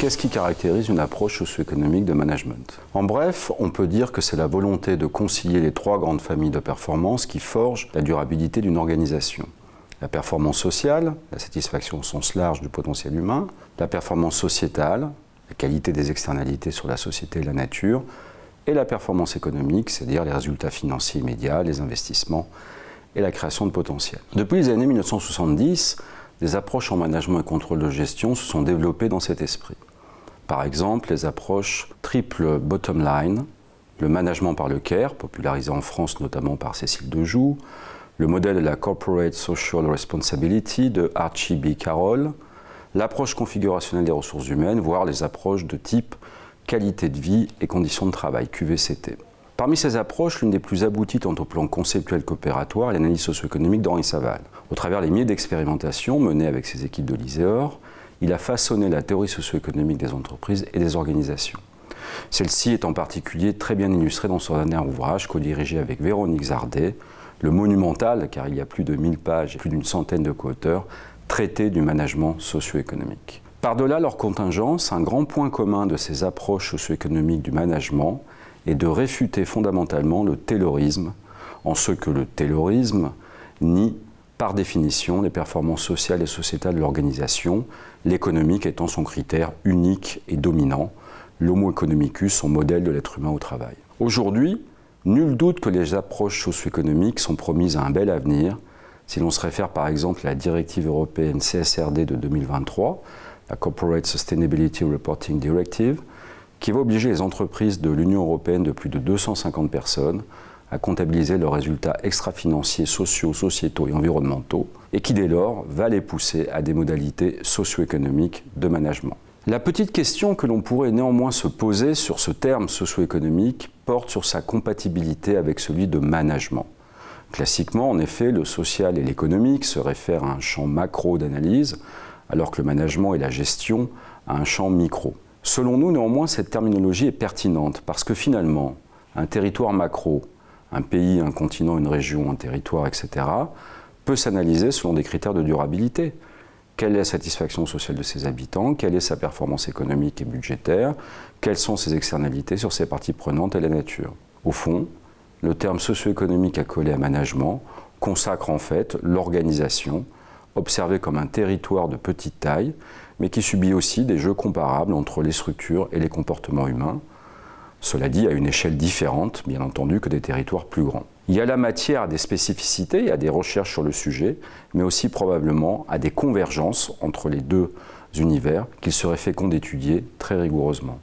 Qu'est-ce qui caractérise une approche socio-économique de management? En bref, on peut dire que c'est la volonté de concilier les trois grandes familles de performance qui forgent la durabilité d'une organisation. La performance sociale, la satisfaction au sens large du potentiel humain, la performance sociétale, la qualité des externalités sur la société et la nature, et la performance économique, c'est-à-dire les résultats financiers immédiats, les investissements et la création de potentiel. Depuis les années 1970, des approches en management et contrôle de gestion se sont développées dans cet esprit. Par exemple, les approches triple bottom line, le management par le CARE, popularisé en France notamment par Cécile Dejoux, le modèle de la Corporate Social Responsibility de Archie B. Carroll, l'approche configurationnelle des ressources humaines, voire les approches de type qualité de vie et conditions de travail, QVCT. Parmi ces approches, l'une des plus abouties tant au plan conceptuel qu'opératoire est l'analyse socio-économique d'Henri Saval. Au travers des milliers d'expérimentations menées avec ses équipes de l'ISEOR, il a façonné la théorie socio-économique des entreprises et des organisations. Celle-ci est en particulier très bien illustrée dans son dernier ouvrage, co-dirigé avec Véronique Zardet, le monumental, car il y a plus de 1000 pages et plus d'une centaine de co-auteurs, traité du management socio-économique. Par-delà leur contingence, un grand point commun de ces approches socio-économiques du management est de réfuter fondamentalement le taylorisme, en ce que le taylorisme nie par définition les performances sociales et sociétales de l'organisation, l'économique étant son critère unique et dominant, l'homo economicus, son modèle de l'être humain au travail. Aujourd'hui, nul doute que les approches socio-économiques sont promises à un bel avenir, si l'on se réfère par exemple à la directive européenne CSRD de 2023, la Corporate Sustainability Reporting Directive, qui va obliger les entreprises de l'Union européenne de plus de 250 personnes à comptabiliser leurs résultats extra-financiers, sociaux, sociétaux et environnementaux, et qui dès lors va les pousser à des modalités socio-économiques de management. La petite question que l'on pourrait néanmoins se poser sur ce terme socio-économique porte sur sa compatibilité avec celui de management. Classiquement, en effet, le social et l'économique se réfèrent à un champ macro d'analyse, alors que le management et la gestion à un champ micro. Selon nous, néanmoins, cette terminologie est pertinente parce que finalement, un territoire macro, un pays, un continent, une région, un territoire, etc., peut s'analyser selon des critères de durabilité. Quelle est la satisfaction sociale de ses habitants? Quelle est sa performance économique et budgétaire? Quelles sont ses externalités sur ses parties prenantes et la nature? Au fond, le terme socio-économique accolé à management consacre en fait l'organisation, observée comme un territoire de petite taille, mais qui subit aussi des jeux comparables entre les structures et les comportements humains. Cela dit, à une échelle différente, bien entendu, que des territoires plus grands. Il y a la matière à des spécificités et à des recherches sur le sujet, mais aussi probablement à des convergences entre les deux univers qu'il serait fécond d'étudier très rigoureusement.